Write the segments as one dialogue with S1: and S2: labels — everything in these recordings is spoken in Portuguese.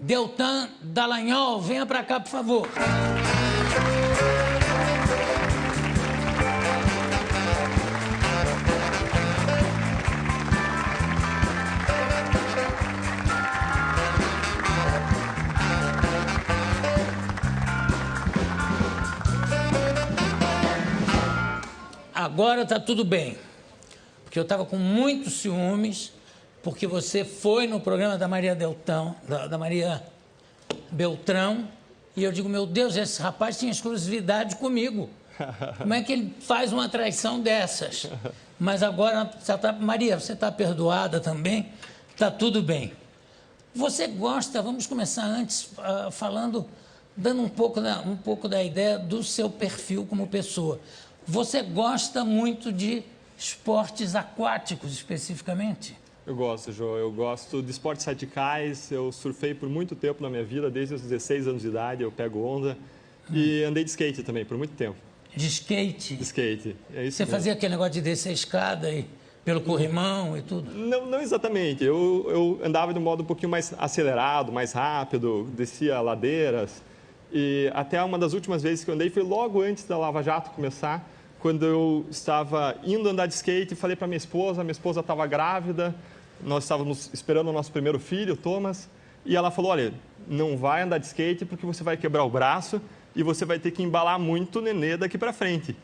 S1: Deltan Dallagnol, venha para cá, por favor. Agora está tudo bem, porque eu estava com muitos ciúmes, porque você foi no programa da Maria Beltrão, e eu digo, meu Deus, esse rapaz tinha exclusividade comigo. Como é que ele faz uma traição dessas? Mas agora, Maria, você está perdoada também, está tudo bem. Você gosta, vamos começar antes falando, dando um pouco da ideia do seu perfil como pessoa. Você gosta muito de esportes aquáticos, especificamente?
S2: Eu gosto, Jô. Eu gosto de esportes radicais. Eu surfei por muito tempo na minha vida, desde os 16 anos de idade, eu pego onda. E andei de skate também, por muito tempo.
S1: De skate?
S2: De skate, é isso
S1: Você
S2: mesmo.
S1: fazia aquele negócio de descer a escada e pelo corrimão e tudo?
S2: Não exatamente. Eu andava de um modo um pouquinho mais acelerado, mais rápido, descia ladeiras. E até uma das últimas vezes que eu andei foi logo antes da Lava Jato começar, quando eu estava indo andar de skate e falei para minha esposa estava grávida, nós estávamos esperando o nosso primeiro filho, o Thomas, e ela falou, olha, não vai andar de skate porque você vai quebrar o braço e você vai ter que embalar muito o nenê daqui para frente.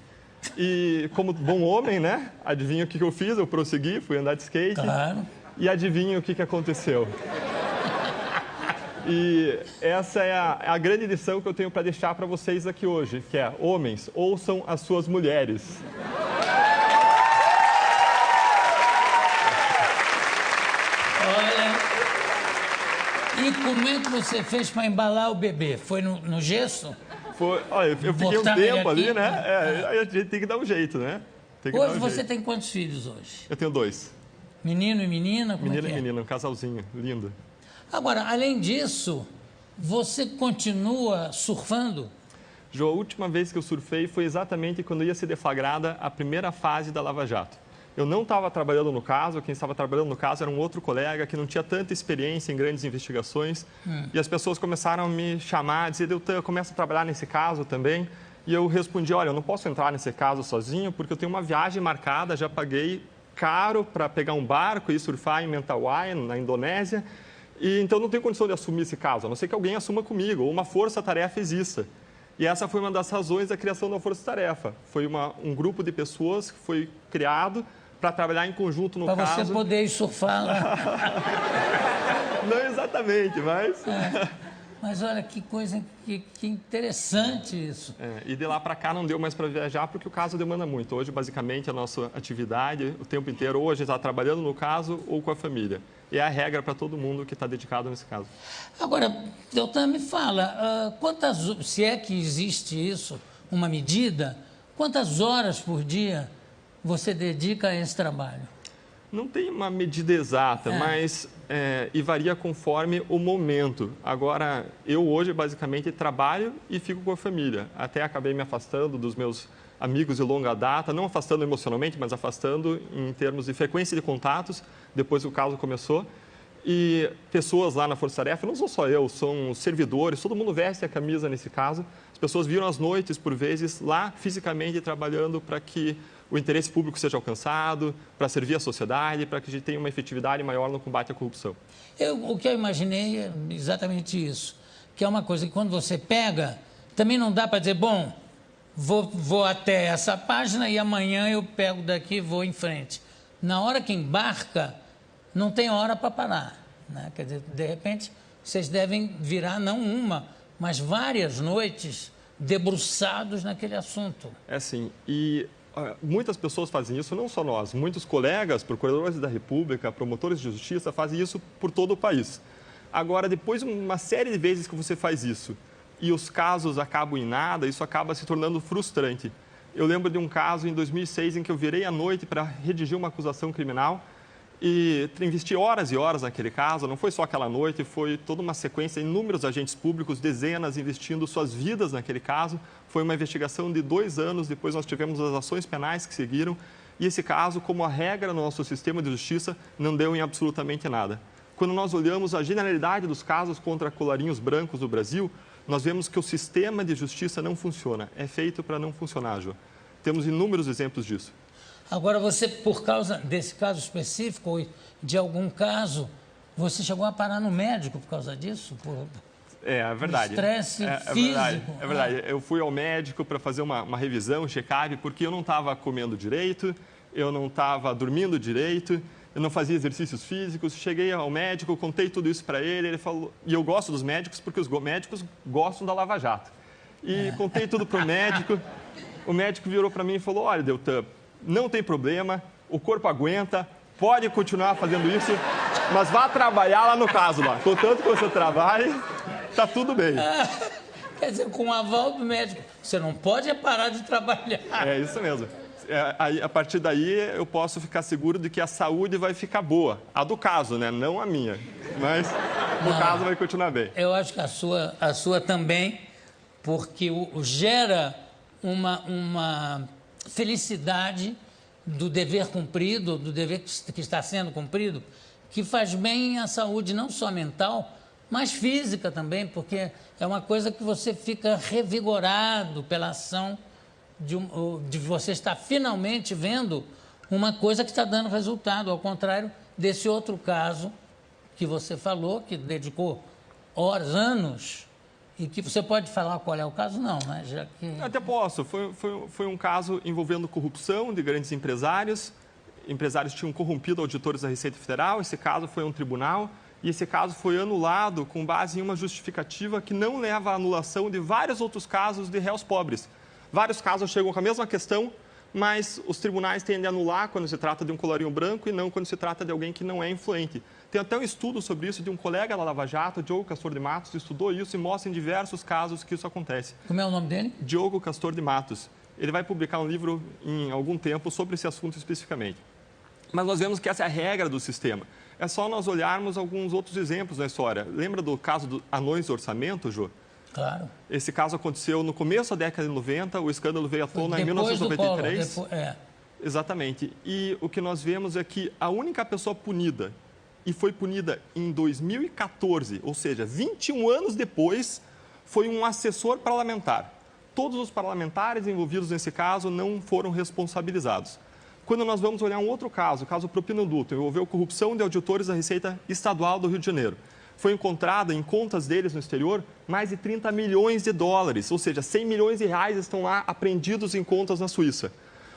S2: E como bom homem, né, adivinha o que eu fiz? Eu prossegui, fui andar de skate.
S1: Claro.
S2: E adivinha o que aconteceu? E essa é a grande lição que eu tenho para deixar para vocês aqui hoje, que é, homens, ouçam as suas mulheres.
S1: Olha, e como é que você fez para embalar o bebê? Foi no gesso?
S2: Foi, olha, eu fiquei um tempo ali, né? Aí a gente tem que dar um jeito, né?
S1: Hoje você tem quantos filhos hoje?
S2: Eu tenho 2.
S1: Menino e menina?
S2: Menino e menina, um casalzinho, lindo.
S1: Agora, além disso, você continua surfando?
S2: Jô, a última vez que eu surfei foi exatamente quando ia ser deflagrada a primeira fase da Lava Jato. Eu não estava trabalhando no caso, quem estava trabalhando no caso era um outro colega que não tinha tanta experiência em grandes investigações. E as pessoas começaram a me chamar, dizer, Deltan, começa a trabalhar nesse caso também. E eu respondi, olha, eu não posso entrar nesse caso sozinho porque eu tenho uma viagem marcada, já paguei caro para pegar um barco e surfar em Mentawai, na Indonésia. E, então, não tenho condição de assumir esse caso, a não ser que alguém assuma comigo, ou uma força-tarefa exista. E essa foi uma das razões da criação da força-tarefa. Foi um grupo de pessoas que foi criado para trabalhar em conjunto no caso.
S1: Para você poder ir surfar lá.
S2: Não exatamente, mas...
S1: Mas olha, que coisa, que interessante isso.
S2: E de lá para cá não deu mais para viajar porque o caso demanda muito. Hoje, basicamente, a nossa atividade, o tempo inteiro, ou a gente está trabalhando no caso ou com a família. E é a regra para todo mundo que está dedicado nesse caso.
S1: Agora, Deltan, me fala, se é que existe isso, uma medida, quantas horas por dia você dedica a esse trabalho?
S2: Não tem uma medida exata, mas e varia conforme o momento. Agora, eu hoje basicamente trabalho e fico com a família. Até acabei me afastando dos meus amigos de longa data, não afastando emocionalmente, mas afastando em termos de frequência de contatos, depois que o caso começou. E pessoas lá na Força Tarefa, não sou só eu, são servidores, todo mundo veste a camisa nesse caso. As pessoas viram as noites, por vezes, lá fisicamente trabalhando para que o interesse público seja alcançado, para servir a sociedade, para que a gente tenha uma efetividade maior no combate à corrupção.
S1: O que eu imaginei é exatamente isso, que é uma coisa que quando você pega, também não dá para dizer, bom, vou até essa página e amanhã eu pego daqui e vou em frente. Na hora que embarca, não tem hora para parar, né? Quer dizer, de repente, vocês devem virar não uma, mas várias noites debruçados naquele assunto.
S2: É assim, e muitas pessoas fazem isso, não só nós, muitos colegas, procuradores da República, promotores de justiça, fazem isso por todo o país. Agora, depois de uma série de vezes que você faz isso e os casos acabam em nada, isso acaba se tornando frustrante. Eu lembro de um caso em 2006 em que eu virei à noite para redigir uma acusação criminal e investi horas e horas naquele caso. Não foi só aquela noite, foi toda uma sequência, inúmeros agentes públicos, dezenas, investindo suas vidas naquele caso. Foi uma investigação de 2 anos, depois nós tivemos as ações penais que seguiram. E esse caso, como a regra no nosso sistema de justiça, não deu em absolutamente nada. quando nós olhamos a generalidade dos casos contra colarinhos brancos no Brasil, nós vemos que o sistema de justiça não funciona. É feito para não funcionar, Jô. Temos inúmeros exemplos disso.
S1: Agora, você, por causa desse caso específico, ou de algum caso, você chegou a parar no médico por causa disso?
S2: É verdade.
S1: Estresse físico.
S2: É verdade. Eu fui ao médico para fazer uma revisão, um check-up, porque eu não estava comendo direito, eu não estava dormindo direito, eu não fazia exercícios físicos. Cheguei ao médico, contei tudo isso para ele, ele falou... E eu gosto dos médicos porque os médicos gostam da Lava Jato. E contei tudo para o médico virou para mim e falou, olha, Deltan, não tem problema, o corpo aguenta, pode continuar fazendo isso, mas vá trabalhar lá no caso, lá. Contanto que você trabalhe, tá tudo bem.
S1: Quer dizer, com o aval do médico, você não pode parar de trabalhar.
S2: É isso mesmo. A partir daí, eu posso ficar seguro de que a saúde vai ficar boa. A do caso, né? Não a minha. Mas o caso vai continuar bem.
S1: Eu acho que a sua também, porque gera uma felicidade do dever cumprido, do dever que está sendo cumprido, que faz bem à saúde não só mental, mas física também, porque é uma coisa que você fica revigorado pela ação de você estar finalmente vendo uma coisa que está dando resultado, ao contrário desse outro caso que você falou, que dedicou horas, anos, e que você pode falar qual é o caso? Não, né? Já que...
S2: Até posso. Foi um caso envolvendo corrupção de grandes empresários. Empresários tinham corrompido auditores da Receita Federal. Esse caso foi a um tribunal e esse caso foi anulado com base em uma justificativa que não leva à anulação de vários outros casos de réus pobres. Vários casos chegam com a mesma questão, mas os tribunais tendem a anular quando se trata de um colarinho branco e não quando se trata de alguém que não é influente. Tem até um estudo sobre isso de um colega da Lava Jato, Diogo Castor de Matos, estudou isso e mostra em diversos casos que isso acontece.
S1: Como é o nome dele?
S2: Diogo Castor de Matos. Ele vai publicar um livro em algum tempo sobre esse assunto especificamente. Mas nós vemos que essa é a regra do sistema. É só nós olharmos alguns outros exemplos na história. Lembra do caso dos anões do orçamento, Jô?
S1: Claro.
S2: Esse caso aconteceu no começo da década de 90, o escândalo veio à tona em 1993.
S1: Do Collor,
S2: Exatamente. E o que nós vemos é que a única pessoa punida, e foi punida em 2014, ou seja, 21 anos depois, foi um assessor parlamentar. Todos os parlamentares envolvidos nesse caso não foram responsabilizados. Quando nós vamos olhar um outro caso, o caso Propinoduto, envolveu corrupção de auditores da Receita Estadual do Rio de Janeiro. Foi encontrada em contas deles no exterior mais de 30 milhões de dólares, ou seja, 100 milhões de reais estão lá apreendidos em contas na Suíça.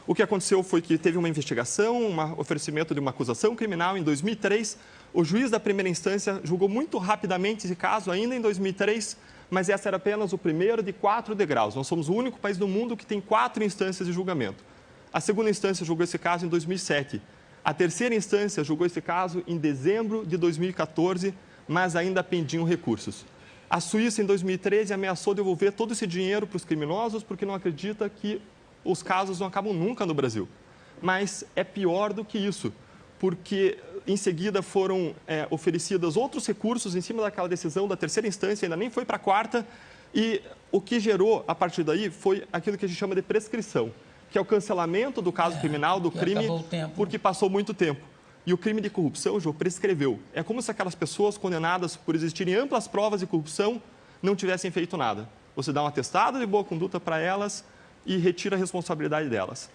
S2: O que aconteceu foi que teve uma investigação, um oferecimento de uma acusação criminal em 2003. O juiz da primeira instância julgou muito rapidamente esse caso, ainda em 2003, mas essa era apenas o primeiro de 4 degraus. Nós somos o único país do mundo que tem 4 instâncias de julgamento. A segunda instância julgou esse caso em 2007. A terceira instância julgou esse caso em dezembro de 2014, mas ainda pendiam recursos. A Suíça, em 2013, ameaçou devolver todo esse dinheiro para os criminosos porque não acredita que os casos não acabam nunca no Brasil. Mas é pior do que isso, porque em seguida foram oferecidos outros recursos em cima daquela decisão da terceira instância, ainda nem foi para a quarta, e o que gerou, a partir daí, foi aquilo que a gente chama de prescrição, que é o cancelamento do caso criminal, do crime, porque passou muito tempo. E o crime de corrupção, Jô, prescreveu. É como se aquelas pessoas condenadas por existirem amplas provas de corrupção não tivessem feito nada. Você dá um atestado de boa conduta para elas e retira a responsabilidade delas.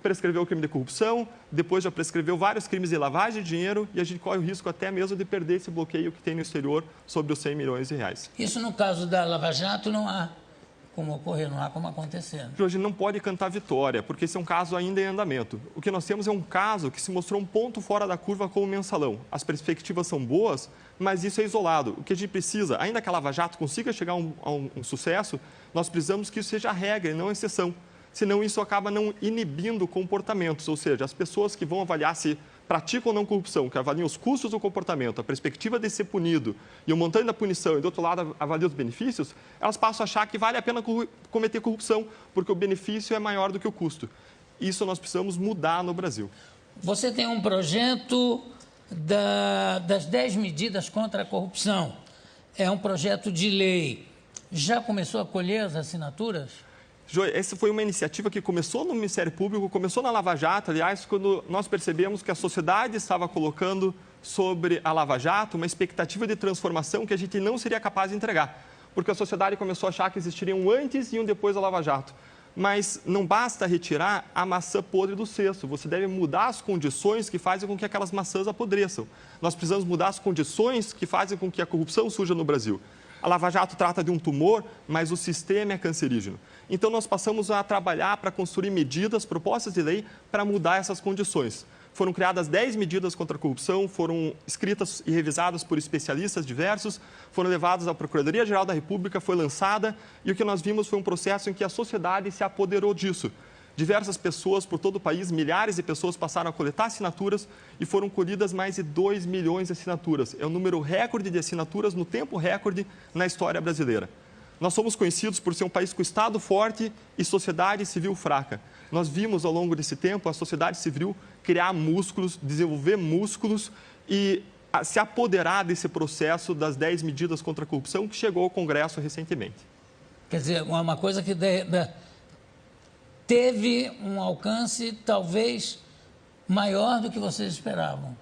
S2: Prescreveu o crime de corrupção, depois já prescreveu vários crimes de lavagem de dinheiro e a gente corre o risco até mesmo de perder esse bloqueio que tem no exterior sobre os 100 milhões de reais.
S1: Isso no caso da Lava Jato não há como ocorrer, não há como acontecer.
S2: Hoje não pode cantar vitória, porque esse é um caso ainda em andamento. O que nós temos é um caso que se mostrou um ponto fora da curva como mensalão. As perspectivas são boas, mas isso é isolado. O que a gente precisa, ainda que a Lava Jato consiga chegar a um sucesso, nós precisamos que isso seja a regra e não a exceção. Senão isso acaba não inibindo comportamentos, ou seja, as pessoas que vão avaliar se praticam ou não corrupção, que avaliam os custos do comportamento, a perspectiva de ser punido e o montante da punição, e do outro lado avaliam os benefícios, elas passam a achar que vale a pena cometer corrupção, porque o benefício é maior do que o custo. Isso nós precisamos mudar no Brasil.
S1: Você tem um projeto das 10 medidas contra a corrupção. É um projeto de lei. Já começou a colher as assinaturas?
S2: Essa foi uma iniciativa que começou no Ministério Público, começou na Lava Jato, aliás, quando nós percebemos que a sociedade estava colocando sobre a Lava Jato uma expectativa de transformação que a gente não seria capaz de entregar, porque a sociedade começou a achar que existiria um antes e um depois da Lava Jato. Mas não basta retirar a maçã podre do cesto, você deve mudar as condições que fazem com que aquelas maçãs apodreçam. Nós precisamos mudar as condições que fazem com que a corrupção surja no Brasil. A Lava Jato trata de um tumor, mas o sistema é cancerígeno. Então, nós passamos a trabalhar para construir medidas, propostas de lei, para mudar essas condições. Foram criadas 10 medidas contra a corrupção, foram escritas e revisadas por especialistas diversos, foram levadas à Procuradoria-Geral da República, foi lançada, e o que nós vimos foi um processo em que a sociedade se apoderou disso. Diversas pessoas por todo o país, milhares de pessoas passaram a coletar assinaturas e foram colhidas mais de 2 milhões de assinaturas. É um número recorde de assinaturas no tempo recorde na história brasileira. Nós somos conhecidos por ser um país com Estado forte e sociedade civil fraca. Nós vimos ao longo desse tempo a sociedade civil criar músculos, desenvolver músculos e se apoderar desse processo das 10 medidas contra a corrupção que chegou ao Congresso recentemente.
S1: Quer dizer, uma coisa que teve um alcance talvez maior do que vocês esperavam.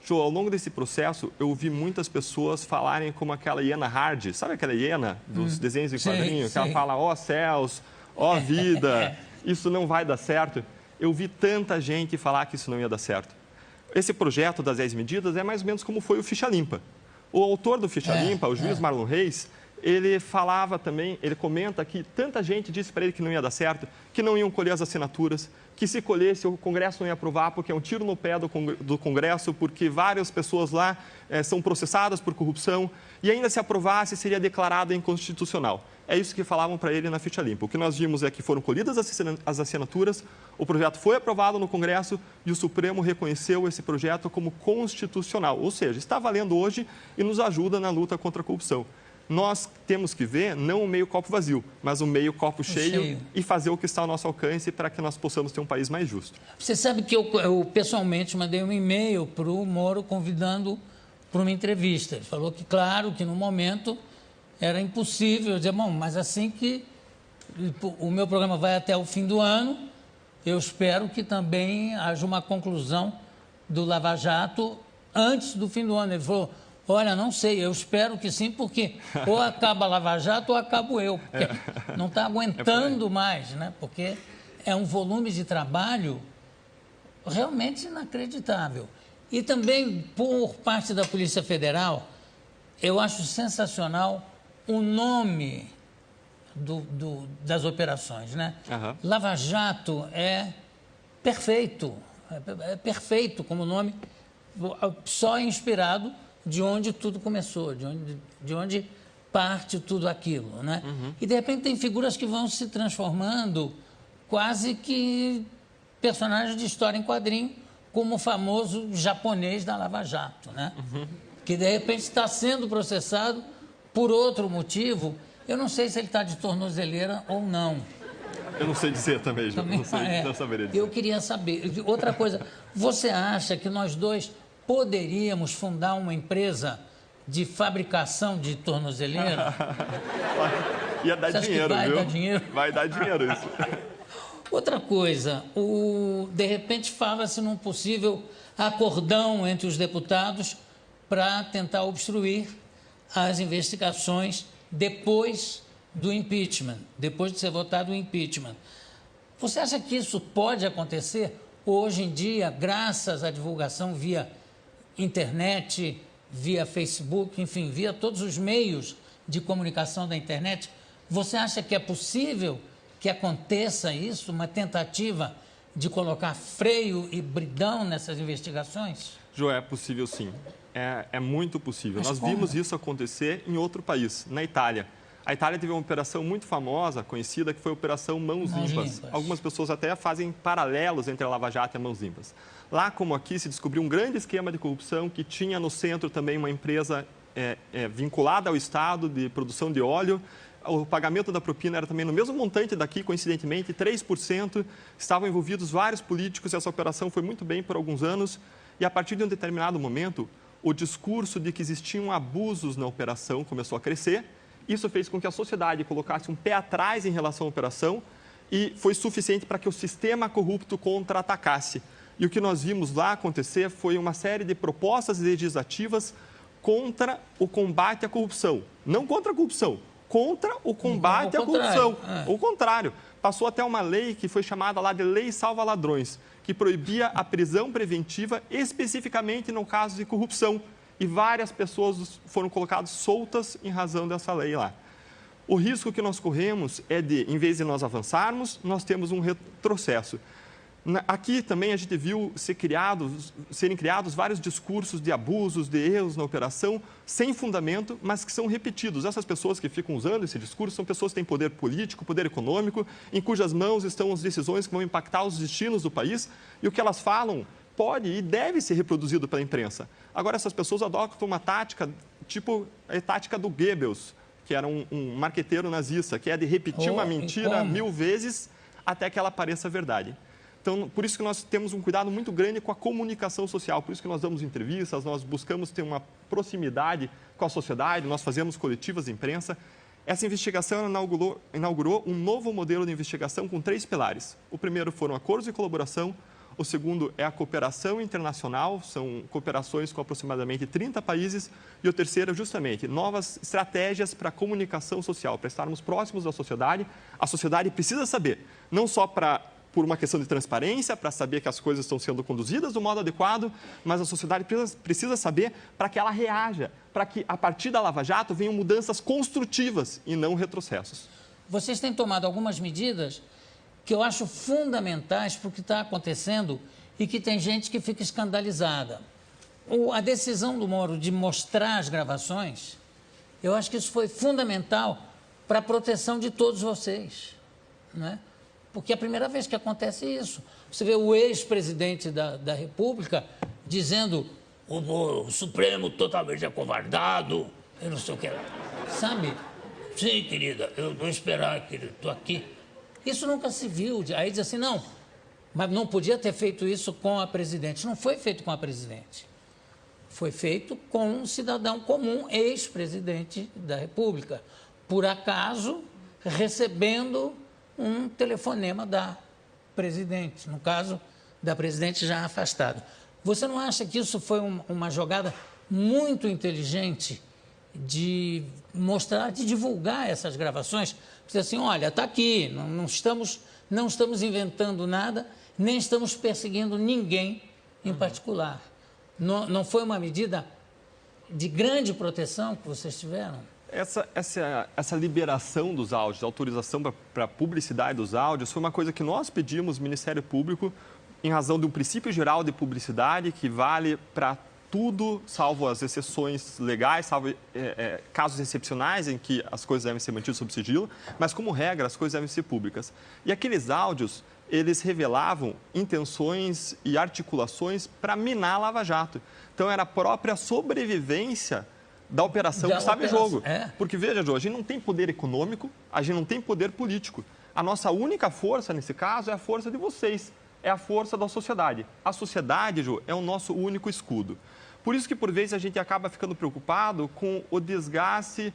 S2: Jô, ao longo desse processo, eu ouvi muitas pessoas falarem como aquela hiena Hard, sabe aquela hiena dos desenhos em quadrinho? Que ela fala, ó céus, ó vida, isso não vai dar certo. Eu vi tanta gente falar que isso não ia dar certo. Esse projeto das 10 medidas é mais ou menos como foi o Ficha Limpa. O autor do Ficha Limpa, o juiz Marlon Reis, ele falava também, ele comenta que tanta gente disse para ele que não ia dar certo, que não iam colher as assinaturas, que se colhesse o Congresso não ia aprovar porque é um tiro no pé do Congresso, porque várias pessoas lá são processadas por corrupção e ainda se aprovasse seria declarado inconstitucional. É isso que falavam para ele na Ficha Limpa. O que nós vimos é que foram colhidas as assinaturas, o projeto foi aprovado no Congresso e o Supremo reconheceu esse projeto como constitucional, ou seja, está valendo hoje e nos ajuda na luta contra a corrupção. Nós temos que ver não o meio copo vazio, mas o meio copo cheio e fazer o que está ao nosso alcance para que nós possamos ter um país mais justo.
S1: Você sabe que eu pessoalmente mandei um e-mail para o Moro convidando para uma entrevista. Ele falou que, claro, que no momento era impossível. Eu dizia, bom, mas assim que o meu programa vai até o fim do ano, eu espero que também haja uma conclusão do Lava Jato antes do fim do ano. Ele falou, olha, não sei, eu espero que sim, porque ou acaba a Lava Jato ou acabo eu, porque não está aguentando mais, né? Porque é um volume de trabalho realmente inacreditável. E também, por parte da Polícia Federal, eu acho sensacional o nome das operações, né? Lava Jato é perfeito como nome, só inspirado de onde tudo começou, de onde parte tudo aquilo, né? E, de repente, tem figuras que vão se transformando quase que personagens de história em quadrinho, como o famoso japonês da Lava Jato, né? Que, de repente, está sendo processado por outro motivo. Eu não sei se ele está de tornozeleira ou não.
S2: Eu não sei dizer também, Ju. Não saberia dizer.
S1: Eu queria saber. Outra coisa, você acha que nós dois poderíamos fundar uma empresa de fabricação de tornozeleira?
S2: Ia dar dinheiro,
S1: vai
S2: viu?
S1: Dar dinheiro?
S2: Vai dar dinheiro isso.
S1: Outra coisa, de repente fala-se num possível acordão entre os deputados para tentar obstruir as investigações depois do impeachment, depois de ser votado o impeachment. Você acha que isso pode acontecer hoje em dia, graças à divulgação via internet, via Facebook, enfim, via todos os meios de comunicação da internet? Você acha que é possível que aconteça isso, uma tentativa de colocar freio e bridão nessas investigações?
S2: Jô, é possível sim. É muito possível. Nós vimos isso acontecer em outro país, na Itália. A Itália teve uma operação muito famosa, conhecida, que foi a Operação Mãos Limpas. Algumas pessoas até fazem paralelos entre a Lava Jato e a Mãos Limpas. Lá, como aqui, se descobriu um grande esquema de corrupção que tinha no centro também uma empresa vinculada ao Estado de produção de óleo. O pagamento da propina era também no mesmo montante daqui, coincidentemente, 3%. Estavam envolvidos vários políticos e essa operação foi muito bem por alguns anos. E, a partir de um determinado momento, o discurso de que existiam abusos na operação começou a crescer. Isso fez com que a sociedade colocasse um pé atrás em relação à operação e foi suficiente para que o sistema corrupto contra-atacasse. E o que nós vimos lá acontecer foi uma série de propostas legislativas contra o combate à corrupção. Não contra a corrupção, contra o combate à corrupção. O contrário. Passou até uma lei que foi chamada lá de Lei Salva Ladrões, que proibia a prisão preventiva especificamente no caso de corrupção. E várias pessoas foram colocadas soltas em razão dessa lei lá. O risco que nós corremos é de, em vez de nós avançarmos, nós temos um retrocesso. Aqui também a gente viu serem criados vários discursos de abusos, de erros na operação, sem fundamento, mas que são repetidos. Essas pessoas que ficam usando esse discurso são pessoas que têm poder político, poder econômico, em cujas mãos estão as decisões que vão impactar os destinos do país, e o que elas falam pode e deve ser reproduzido pela imprensa. Agora, essas pessoas adotam uma tática, tipo a tática do Goebbels, que era um marqueteiro nazista, que é de repetir uma mentira 1000 vezes até que ela pareça verdade. Então, por isso que nós temos um cuidado muito grande com a comunicação social, por isso que nós damos entrevistas, nós buscamos ter uma proximidade com a sociedade, nós fazemos coletivas de imprensa. Essa investigação inaugurou um novo modelo de investigação com 3 pilares. O primeiro foram acordos de colaboração, o segundo é a cooperação internacional, são cooperações com aproximadamente 30 países, e o terceiro é justamente novas estratégias para a comunicação social, para estarmos próximos da sociedade. A sociedade precisa saber, não só por uma questão de transparência, para saber que as coisas estão sendo conduzidas do modo adequado, mas a sociedade precisa saber para que ela reaja, para que, a partir da Lava Jato, venham mudanças construtivas e não retrocessos.
S1: Vocês têm tomado algumas medidas que eu acho fundamentais para o que está acontecendo e que tem gente que fica escandalizada. A decisão do Moro de mostrar as gravações, eu acho que isso foi fundamental para a proteção de todos vocês, né? Porque é a primeira vez que acontece isso. Você vê o ex-presidente da República dizendo o Supremo totalmente acovardado, eu não sei o que lá. Sabe? Sim, querida, eu vou esperar, querida, estou aqui. Isso nunca se viu. Aí diz assim, não, mas não podia ter feito isso com a presidente. Não foi feito com a presidente. Foi feito com um cidadão comum, ex-presidente da República. Por acaso, recebendo um telefonema da presidente, no caso da presidente já afastada. Você não acha que isso foi uma jogada muito inteligente de mostrar, de divulgar essas gravações? Dizer assim, olha, está aqui, não estamos inventando nada, nem estamos perseguindo ninguém em particular. Não foi uma medida de grande proteção que vocês tiveram?
S2: Essa liberação dos áudios, a autorização para a publicidade dos áudios, foi uma coisa que nós pedimos ao Ministério Público em razão de um princípio geral de publicidade que vale para tudo, salvo as exceções legais, salvo casos excepcionais em que as coisas devem ser mantidas sob sigilo, mas, como regra, as coisas devem ser públicas. E aqueles áudios, eles revelavam intenções e articulações para minar a Lava Jato. Então, era a própria sobrevivência da operação que estava em jogo. Porque, veja, Jô, a gente não tem poder econômico, a gente não tem poder político. A nossa única força, nesse caso, é a força de vocês, é a força da sociedade. A sociedade, Jô, é o nosso único escudo. Por isso que, por vezes, a gente acaba ficando preocupado com o desgaste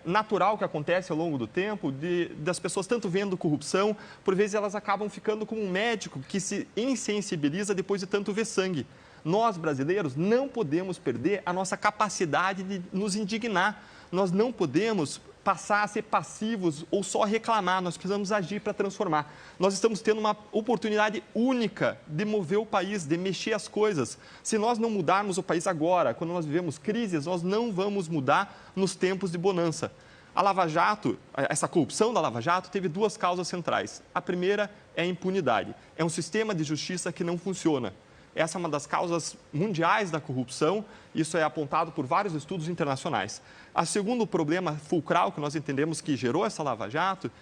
S2: natural que acontece ao longo do tempo, das pessoas tanto vendo corrupção, por vezes elas acabam ficando como um médico que se insensibiliza depois de tanto ver sangue. Nós, brasileiros, não podemos perder a nossa capacidade de nos indignar. Nós não podemos passar a ser passivos ou só reclamar. Nós precisamos agir para transformar. Nós estamos tendo uma oportunidade única de mover o país, de mexer as coisas. Se nós não mudarmos o país agora, quando nós vivemos crises, nós não vamos mudar nos tempos de bonança. A Lava Jato, essa corrupção da Lava Jato, teve 2 causas centrais. A primeira é a impunidade. É um sistema de justiça que não funciona. Essa é uma das causas mundiais da corrupção, isso é apontado por vários estudos internacionais. O segundo problema fulcral que nós entendemos que gerou essa Lava Jato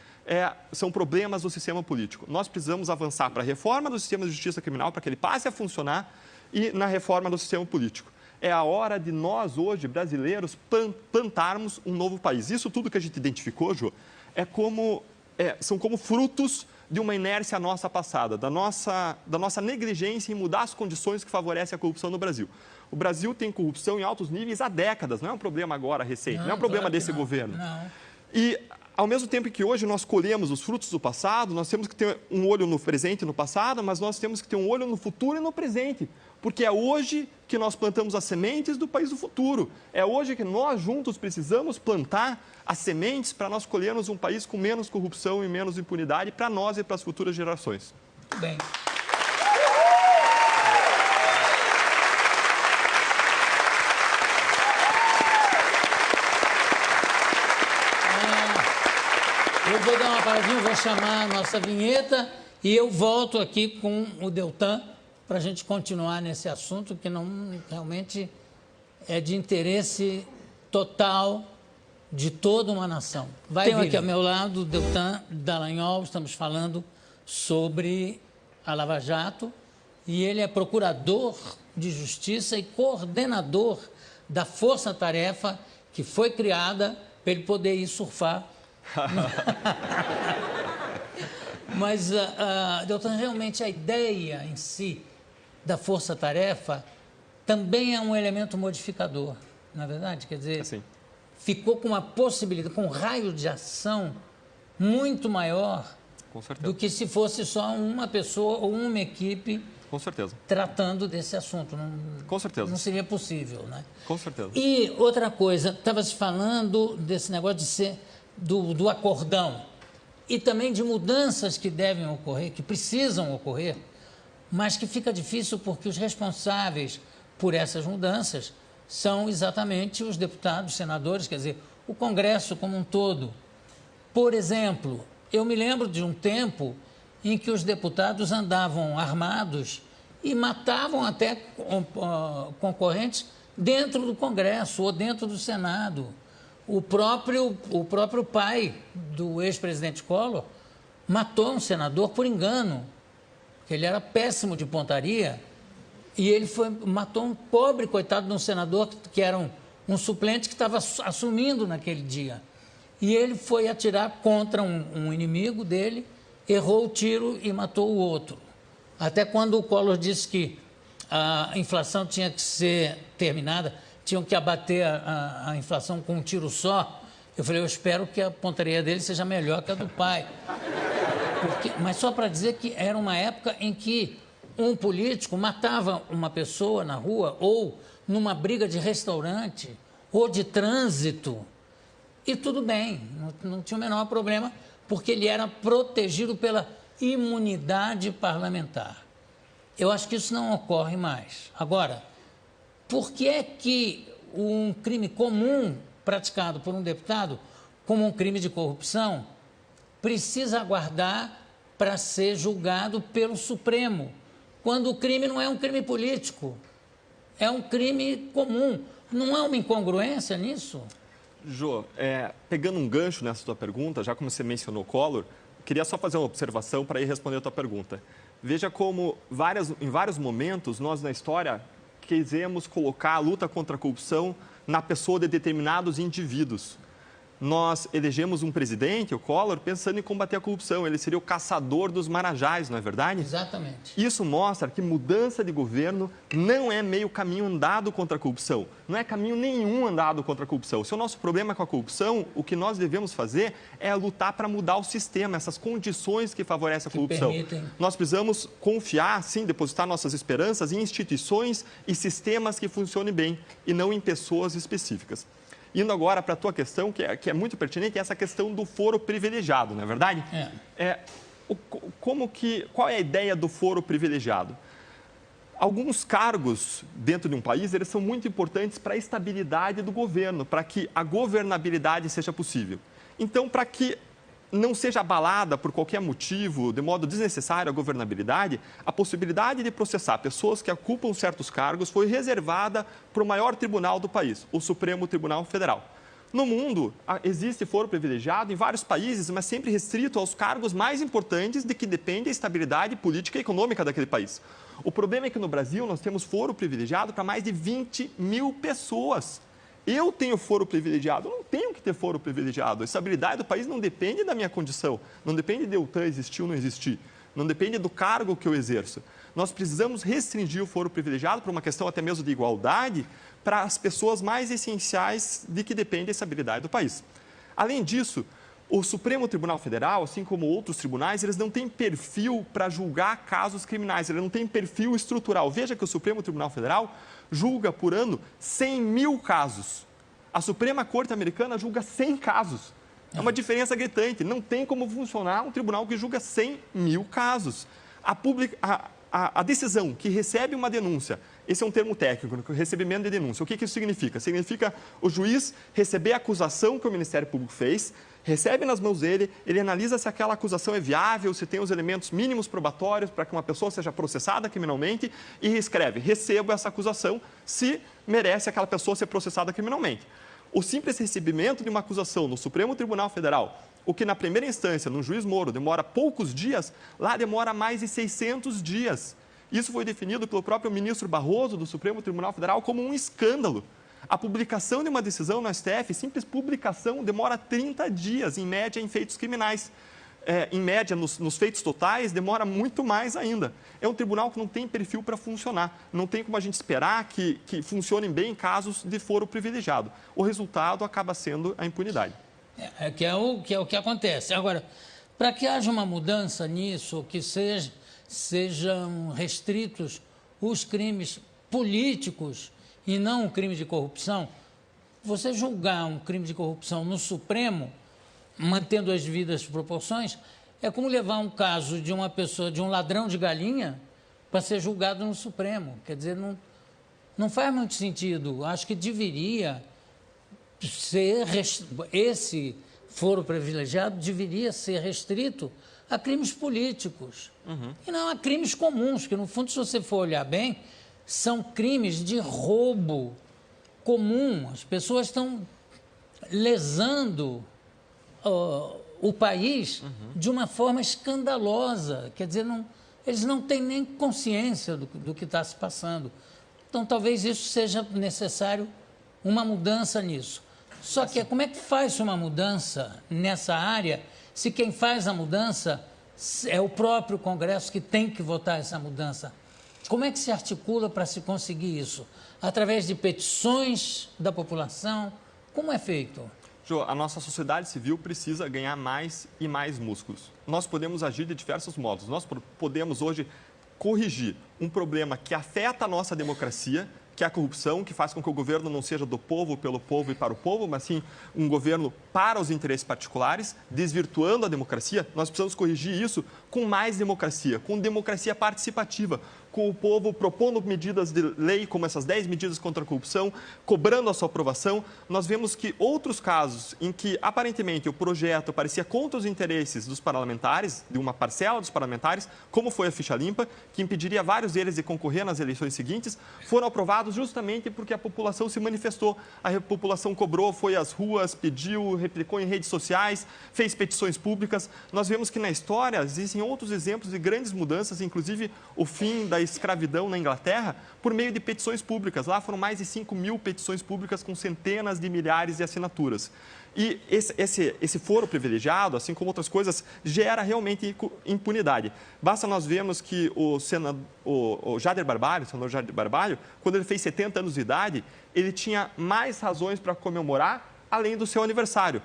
S2: são problemas do sistema político. Nós precisamos avançar para a reforma do sistema de justiça criminal, para que ele passe a funcionar, e na reforma do sistema político. É a hora de nós, hoje, brasileiros, plantarmos um novo país. Isso tudo que a gente identificou, Jô, são como frutos de uma inércia nossa passada, da nossa negligência em mudar as condições que favorecem a corrupção no Brasil. O Brasil tem corrupção em altos níveis há décadas, não é um problema agora recente, não é um problema desse governo.
S1: Não.
S2: E ao mesmo tempo que hoje nós colhemos os frutos do passado, nós temos que ter um olho no presente e no passado, mas nós temos que ter um olho no futuro e no presente, porque é hoje que nós plantamos as sementes do país do futuro. É hoje que nós juntos precisamos plantar as sementes para nós colhermos um país com menos corrupção e menos impunidade para nós e para as futuras gerações.
S1: Muito bem. Eu vou dar uma paradinha, vou chamar a nossa vinheta e eu volto aqui com o Deltan para a gente continuar nesse assunto que não realmente é de interesse total de toda uma nação. Tenho aqui ao meu lado o Deltan Dallagnol, estamos falando sobre a Lava Jato e ele é procurador de justiça e coordenador da força-tarefa que foi criada para ele poder ir surfar. Mas, Deltan, realmente a ideia em si da força-tarefa também é um elemento modificador, não é verdade? Quer dizer,
S2: assim,
S1: ficou com uma possibilidade, com um raio de ação muito maior do que se fosse só uma pessoa ou uma equipe
S2: com certeza,
S1: tratando desse assunto. Não,
S2: com certeza.
S1: Não seria possível, né?
S2: Com certeza.
S1: E outra coisa, estava se falando desse negócio de ser do acordão e também de mudanças que devem ocorrer, que precisam ocorrer, mas que fica difícil porque os responsáveis por essas mudanças são exatamente os deputados, senadores, quer dizer, o Congresso como um todo. Por exemplo, eu me lembro de um tempo em que os deputados andavam armados e matavam até concorrentes dentro do Congresso ou dentro do Senado. O próprio pai do ex-presidente Collor matou um senador por engano, que ele era péssimo de pontaria, e ele matou um pobre, coitado de um senador que era um suplente que estava assumindo naquele dia. E ele foi atirar contra um inimigo dele, errou o tiro e matou o outro. Até quando o Collor disse que a inflação tinha que ser terminada, tinham que abater a inflação com um tiro só, eu falei, eu espero que a pontaria dele seja melhor que a do pai. Mas só para dizer que era uma época em que um político matava uma pessoa na rua ou numa briga de restaurante ou de trânsito e tudo bem, não tinha o menor problema, porque ele era protegido pela imunidade parlamentar. Eu acho que isso não ocorre mais. Agora, por que é que um crime comum praticado por um deputado, como um crime de corrupção, precisa aguardar para ser julgado pelo Supremo, quando o crime não é um crime político, é um crime comum? Não há uma incongruência nisso?
S2: Jô, pegando um gancho nessa tua pergunta, já como você mencionou Collor, queria só fazer uma observação para ir responder a tua pergunta. Veja como em vários momentos nós na história quisemos colocar a luta contra a corrupção na pessoa de determinados indivíduos. Nós elegemos um presidente, o Collor, pensando em combater a corrupção. Ele seria o caçador dos marajás, não é verdade?
S1: Exatamente.
S2: Isso mostra que mudança de governo não é meio caminho andado contra a corrupção. Não é caminho nenhum andado contra a corrupção. Se o nosso problema é com a corrupção, o que nós devemos fazer é lutar para mudar o sistema, essas condições que favorecem a corrupção. Nós precisamos confiar, sim, depositar nossas esperanças em instituições e sistemas que funcionem bem e não em pessoas específicas. Indo agora para a tua questão, que é muito pertinente, é essa questão do foro privilegiado, não é verdade? Qual é a ideia do foro privilegiado? Alguns cargos dentro de um país, eles são muito importantes para a estabilidade do governo, para que a governabilidade seja possível. Então, para que não seja abalada por qualquer motivo, de modo desnecessário, a governabilidade, a possibilidade de processar pessoas que ocupam certos cargos foi reservada para o maior tribunal do país, o Supremo Tribunal Federal. No mundo, existe foro privilegiado em vários países, mas sempre restrito aos cargos mais importantes de que depende a estabilidade política e econômica daquele país. O problema é que no Brasil nós temos foro privilegiado para mais de 20 mil pessoas. Eu tenho foro privilegiado, eu não tenho que ter foro privilegiado. A estabilidade do país não depende da minha condição, não depende de eu existir ou não existir, não depende do cargo que eu exerço. Nós precisamos restringir o foro privilegiado por uma questão até mesmo de igualdade para as pessoas mais essenciais de que depende a estabilidade do país. Além disso, O Supremo Tribunal Federal, assim como outros tribunais, eles não têm perfil para julgar casos criminais, ele não tem perfil estrutural. Veja que o Supremo Tribunal Federal julga por ano 100 mil casos. A Suprema Corte Americana julga 100 casos. É uma diferença gritante. Não tem como funcionar um tribunal que julga 100 mil casos. A decisão que recebe uma denúncia, esse é um termo técnico, recebimento de denúncia. O que isso significa? Significa o juiz receber a acusação que o Ministério Público fez, recebe nas mãos dele, ele analisa se aquela acusação é viável, se tem os elementos mínimos probatórios para que uma pessoa seja processada criminalmente e escreve, recebo essa acusação, se merece aquela pessoa ser processada criminalmente. O simples recebimento de uma acusação no Supremo Tribunal Federal, o que na primeira instância, no juiz Moro, demora poucos dias, lá demora mais de 600 dias. Isso foi definido pelo próprio ministro Barroso do Supremo Tribunal Federal como um escândalo. A publicação de uma decisão no STF, simples publicação, demora 30 dias, em média, em feitos criminais. Em média, nos feitos totais, demora muito mais ainda. É um tribunal que não tem perfil para funcionar. Não tem como a gente esperar que funcionem bem casos de foro privilegiado. O resultado acaba sendo a impunidade.
S1: Que é o que acontece. Agora, para que haja uma mudança nisso, que sejam restritos os crimes políticos e não o crime de corrupção, você julgar um crime de corrupção no Supremo, mantendo as devidas proporções, é como levar um caso de uma pessoa, de um ladrão de galinha, para ser julgado no Supremo. Quer dizer, não faz muito sentido. Acho que deveria ser, esse foro privilegiado deveria ser restrito a crimes políticos e não a crimes comuns, que no fundo, se você for olhar bem, são crimes de roubo comum. As pessoas estão lesando o país de uma forma escandalosa. Quer dizer, eles não têm nem consciência do que está se passando. Então, talvez isso seja necessário uma mudança nisso. Só que como é que faz uma mudança nessa área se quem faz a mudança é o próprio Congresso que tem que votar essa mudança? Como é que se articula para se conseguir isso? Através de petições da população? Como é feito?
S2: Jô, a nossa sociedade civil precisa ganhar mais e mais músculos. Nós podemos agir de diversos modos. Nós podemos hoje corrigir um problema que afeta a nossa democracia, que é a corrupção, que faz com que o governo não seja do povo, pelo povo e para o povo, mas sim um governo para os interesses particulares, desvirtuando a democracia. Nós precisamos corrigir isso com mais democracia, com democracia participativa, com o povo propondo medidas de lei, como essas 10 medidas contra a corrupção, cobrando a sua aprovação. Nós vemos que outros casos em que, aparentemente, o projeto parecia contra os interesses dos parlamentares, de uma parcela dos parlamentares, como foi a ficha limpa, que impediria vários deles de concorrer nas eleições seguintes, foram aprovados justamente porque a população se manifestou. A população cobrou, foi às ruas, pediu, replicou em redes sociais, fez petições públicas. Nós vemos que na história existem outros exemplos de grandes mudanças, inclusive o fim da escravidão na Inglaterra, por meio de petições públicas. Lá foram mais de 5 mil petições públicas com centenas de milhares de assinaturas. E esse foro privilegiado, assim como outras coisas, gera realmente impunidade. Basta nós vermos que o senador Jader Barbalho, quando ele fez 70 anos de idade, ele tinha mais razões para comemorar, além do seu aniversário.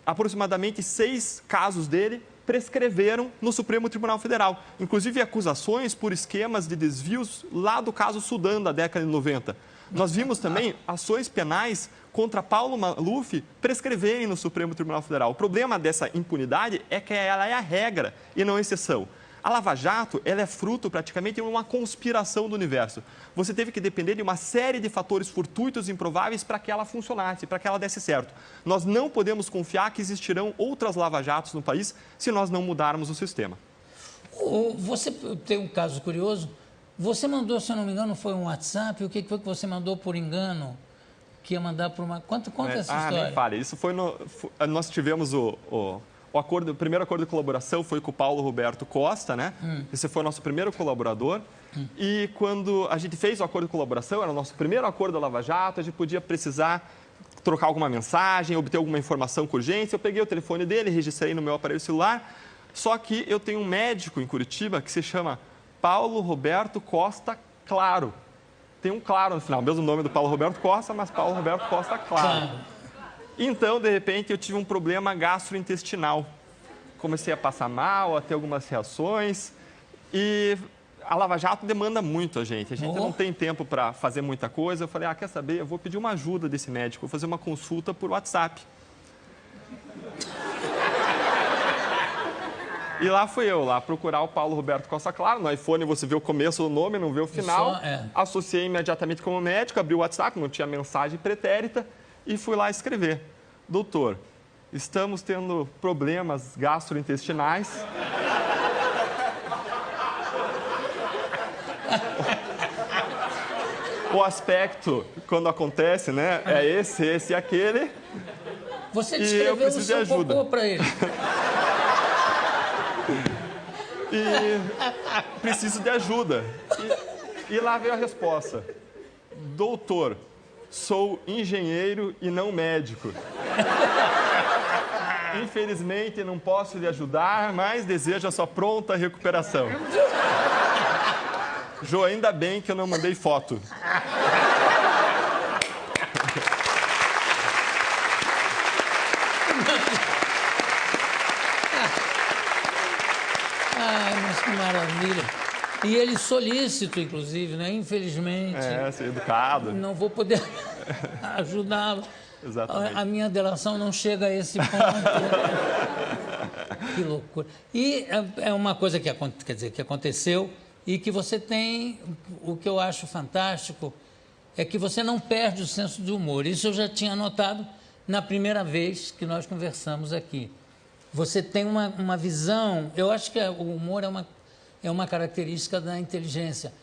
S2: Aproximadamente 6 casos dele prescreveram no Supremo Tribunal Federal, inclusive acusações por esquemas de desvios lá do caso Sudão, da década de 90. Nós vimos também ações penais contra Paulo Maluf prescreverem no Supremo Tribunal Federal. O problema dessa impunidade é que ela é a regra e não a exceção. A Lava Jato, ela é fruto praticamente de uma conspiração do universo. Você teve que depender de uma série de fatores fortuitos e improváveis para que ela funcionasse, para que ela desse certo. Nós não podemos confiar que existirão outras Lava Jatos no país se nós não mudarmos o sistema.
S1: Você tem um caso curioso. Você mandou, se eu não me engano, foi um WhatsApp? O que foi que você mandou por engano? Que ia mandar para uma... Conta essa história.
S2: Nem fale. Isso foi nós tivemos o primeiro acordo de colaboração foi com o Paulo Roberto Costa, né? Esse foi o nosso primeiro colaborador. E quando a gente fez o acordo de colaboração, era o nosso primeiro acordo da Lava Jato, a gente podia precisar trocar alguma mensagem, obter alguma informação com urgência. Eu peguei o telefone dele, registrei no meu aparelho celular. Só que eu tenho um médico em Curitiba que se chama Paulo Roberto Costa Claro. Tem um claro no final, mesmo nome do Paulo Roberto Costa, mas Paulo Roberto Costa Claro. Então, de repente, eu tive um problema gastrointestinal. Comecei a passar mal, a ter algumas reações e a Lava Jato demanda muito a gente não tem tempo para fazer muita coisa. Eu falei, quer saber, eu vou pedir uma ajuda desse médico, vou fazer uma consulta por WhatsApp. E lá fui eu, lá procurar o Paulo Roberto Costa Claro. No iPhone você vê o começo do nome, não vê o final. Associei imediatamente como médico, abri o WhatsApp, não tinha mensagem pretérita e fui lá escrever. Doutor, estamos tendo problemas gastrointestinais. O aspecto, quando acontece, né, é esse e aquele.
S1: Você descreveu o seu cocô para ele.
S2: E preciso de ajuda. E lá veio a resposta. Doutor, sou engenheiro e não médico. Infelizmente, não posso lhe ajudar, mas desejo a sua pronta recuperação. Jô, ainda bem que eu não mandei foto.
S1: Ai, mas que maravilha. E ele solícito, inclusive, né? Infelizmente.
S2: Ser educado.
S1: Não vou poder ajudá-lo.
S2: Exatamente.
S1: A minha delação não chega a esse ponto. Que loucura. E é uma coisa que aconteceu e que você tem, o que eu acho fantástico, é que você não perde o senso de humor. Isso eu já tinha notado na primeira vez que nós conversamos aqui. Você tem uma visão, eu acho que o humor é uma característica da inteligência.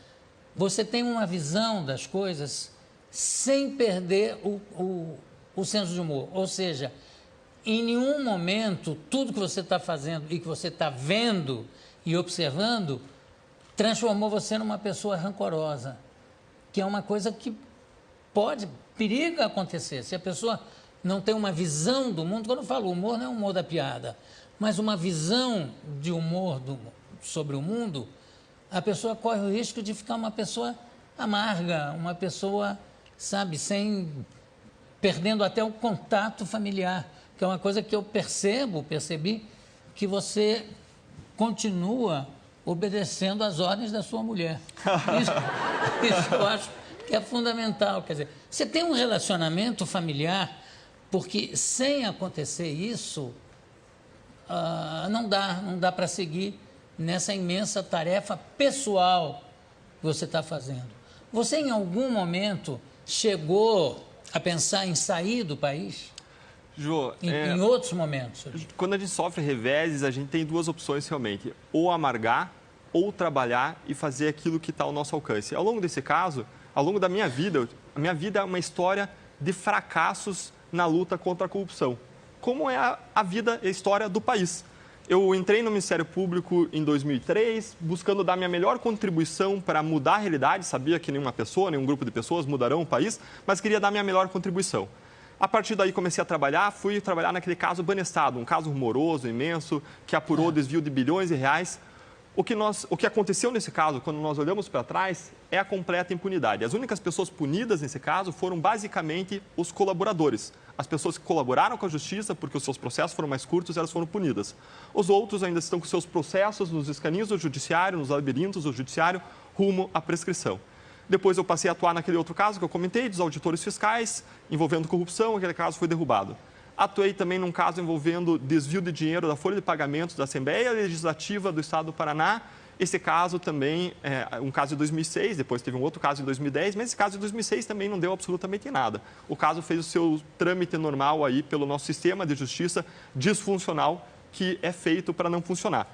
S1: Você tem uma visão das coisas sem perder o senso de humor. Ou seja, em nenhum momento, tudo que você está fazendo e que você está vendo e observando transformou você numa pessoa rancorosa, que é uma coisa que periga acontecer. Se a pessoa não tem uma visão do mundo, quando eu falo humor, não é o humor da piada, mas uma visão de humor sobre o mundo, a pessoa corre o risco de ficar uma pessoa amarga, uma pessoa, sabe, perdendo até o contato familiar, que é uma coisa que eu percebi que você continua obedecendo às ordens da sua mulher. Isso eu acho que é fundamental. Quer dizer, você tem um relacionamento familiar, porque sem acontecer isso, não dá para seguir nessa imensa tarefa pessoal que você está fazendo. Você, em algum momento, chegou a pensar em sair do país?
S2: Jô,
S1: em outros momentos?
S2: Quando a gente sofre reveses, a gente tem duas opções realmente. Ou amargar, ou trabalhar e fazer aquilo que está ao nosso alcance. Ao longo desse caso, ao longo da minha vida, a minha vida é uma história de fracassos na luta contra a corrupção. Como é a vida e a história do país. Eu entrei no Ministério Público em 2003, buscando dar minha melhor contribuição para mudar a realidade. Sabia que nenhuma pessoa, nenhum grupo de pessoas mudarão o país, mas queria dar minha melhor contribuição. A partir daí comecei a trabalhar, fui trabalhar naquele caso Banestado, um caso rumoroso, imenso, que apurou desvio de bilhões de reais. O que aconteceu nesse caso, quando nós olhamos para trás, é a completa impunidade. As únicas pessoas punidas nesse caso foram basicamente os colaboradores. As pessoas que colaboraram com a justiça, porque os seus processos foram mais curtos, elas foram punidas. Os outros ainda estão com seus processos nos escaninhos do judiciário, nos labirintos do judiciário, rumo à prescrição. Depois eu passei a atuar naquele outro caso que eu comentei, dos auditores fiscais, envolvendo corrupção, aquele caso foi derrubado. Atuei também num caso envolvendo desvio de dinheiro da folha de pagamentos da Assembleia Legislativa do Estado do Paraná. Esse caso também é um caso de 2006, depois teve um outro caso em 2010, mas esse caso de 2006 também não deu absolutamente nada. O caso fez o seu trâmite normal aí pelo nosso sistema de justiça disfuncional, que é feito para não funcionar.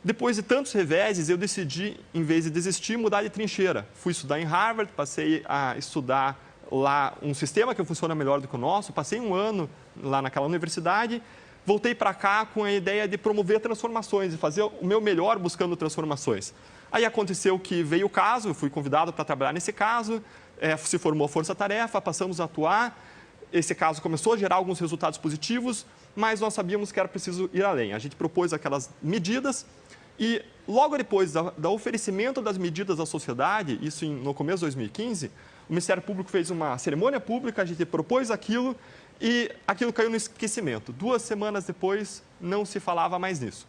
S2: Depois de tantos reveses, eu decidi, em vez de desistir, mudar de trincheira. Fui estudar em Harvard, passei a estudar lá um sistema que funciona melhor do que o nosso, passei um ano lá naquela universidade, voltei para cá com a ideia de promover transformações, de fazer o meu melhor buscando transformações. Aí aconteceu que veio o caso, eu fui convidado para trabalhar nesse caso, se formou a força-tarefa, passamos a atuar, esse caso começou a gerar alguns resultados positivos, mas nós sabíamos que era preciso ir além. A gente propôs aquelas medidas e logo depois do oferecimento das medidas à sociedade, no começo de 2015, o Ministério Público fez uma cerimônia pública, a gente propôs aquilo E aquilo caiu no esquecimento. 2 semanas depois, não se falava mais nisso.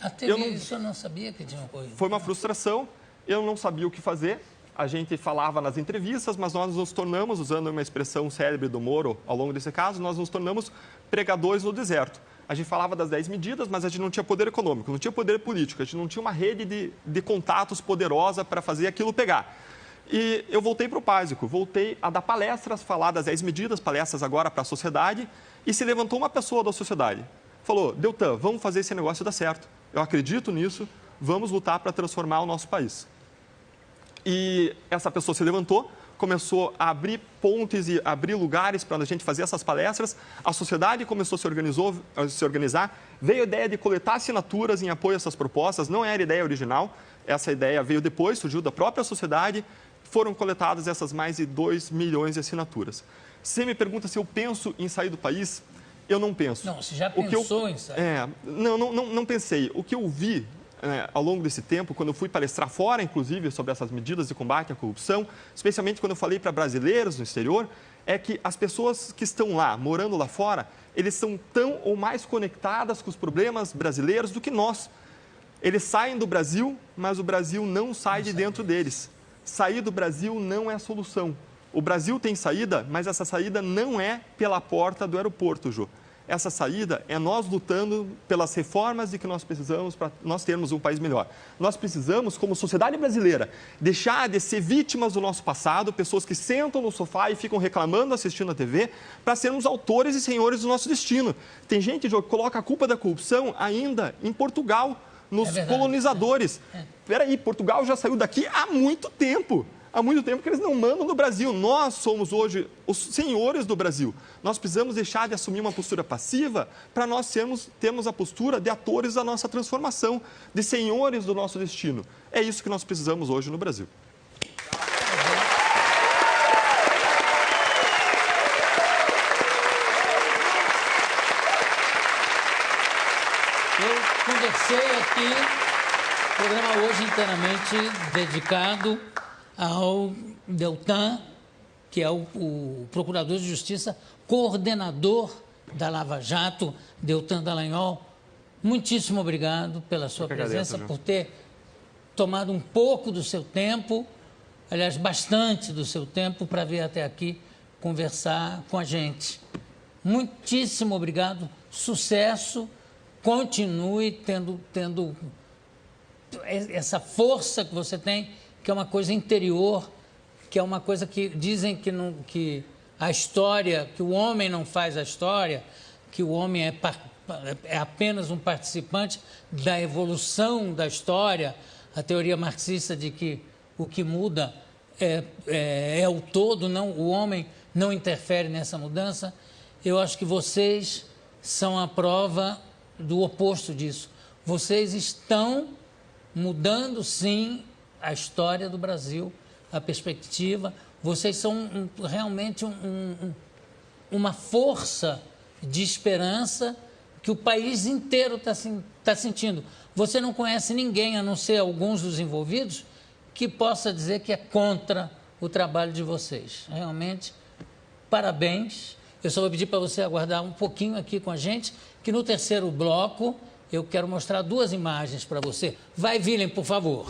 S1: Até isso eu não sabia que tinha ocorrido.
S2: Foi uma frustração, eu não sabia o que fazer. A gente falava nas entrevistas, mas nós nos tornamos, usando uma expressão célebre do Moro, ao longo desse caso, nós nos tornamos pregadores no deserto. A gente falava das 10 medidas, mas a gente não tinha poder econômico, não tinha poder político, a gente não tinha uma rede de contatos poderosa para fazer aquilo pegar. E eu voltei para o básico, voltei a dar palestras, falar das 10 medidas, palestras agora para a sociedade, e se levantou uma pessoa da sociedade. Falou, Deltan, vamos fazer esse negócio dar certo. Eu acredito nisso, vamos lutar para transformar o nosso país. E essa pessoa se levantou, começou a abrir pontes e abrir lugares para a gente fazer essas palestras. A sociedade começou a se organizar. Veio a ideia de coletar assinaturas em apoio a essas propostas. Não era a ideia original, essa ideia veio depois, surgiu da própria sociedade. Foram coletadas essas mais de 2 milhões de assinaturas. Você me pergunta se eu penso em sair do país, eu não penso.
S1: Não, você já pensou em sair?
S2: Não pensei. O que eu vi ao longo desse tempo, quando eu fui palestrar fora, inclusive, sobre essas medidas de combate à corrupção, especialmente quando eu falei para brasileiros no exterior, é que as pessoas que estão lá, morando lá fora, eles são tão ou mais conectadas com os problemas brasileiros do que nós. Eles saem do Brasil, mas o Brasil não sai de dentro deles. Sair do Brasil não é a solução. O Brasil tem saída, mas essa saída não é pela porta do aeroporto, Jô. Essa saída é nós lutando pelas reformas de que nós precisamos para nós termos um país melhor. Nós precisamos, como sociedade brasileira, deixar de ser vítimas do nosso passado, pessoas que sentam no sofá e ficam reclamando assistindo a TV, para sermos autores e senhores do nosso destino. Tem gente, Jô, que coloca a culpa da corrupção ainda em Portugal, nos colonizadores. Peraí, Portugal já saiu daqui há muito tempo. Há muito tempo que eles não mandam no Brasil. Nós somos hoje os senhores do Brasil. Nós precisamos deixar de assumir uma postura passiva para nós termos a postura de atores da nossa transformação, de senhores do nosso destino. É isso que nós precisamos hoje no Brasil.
S1: Eu conversei aqui, o programa hoje inteiramente dedicado ao Deltan, que é o Procurador de Justiça, coordenador da Lava Jato, Deltan Dallagnol. Muitíssimo obrigado pela sua presença, por ter tomado um pouco do seu tempo, aliás, bastante do seu tempo, para vir até aqui conversar com a gente. Muitíssimo obrigado, sucesso, continue tendo essa força que você tem, que é uma coisa interior, que é uma coisa que dizem que a história, que o homem não faz a história, que o homem é apenas um participante da evolução da história, a teoria marxista de que o que muda é o todo, não, o homem não interfere nessa mudança. Eu acho que vocês são a prova do oposto disso. Vocês estão mudando, sim, a história do Brasil, a perspectiva. Vocês são realmente uma força de esperança que o país inteiro está sentindo. Você não conhece ninguém, a não ser alguns dos envolvidos, que possa dizer que é contra o trabalho de vocês. Realmente, parabéns. Eu só vou pedir para você aguardar um pouquinho aqui com a gente, que no terceiro bloco eu quero mostrar 2 imagens para você. Vai, Willem, por favor.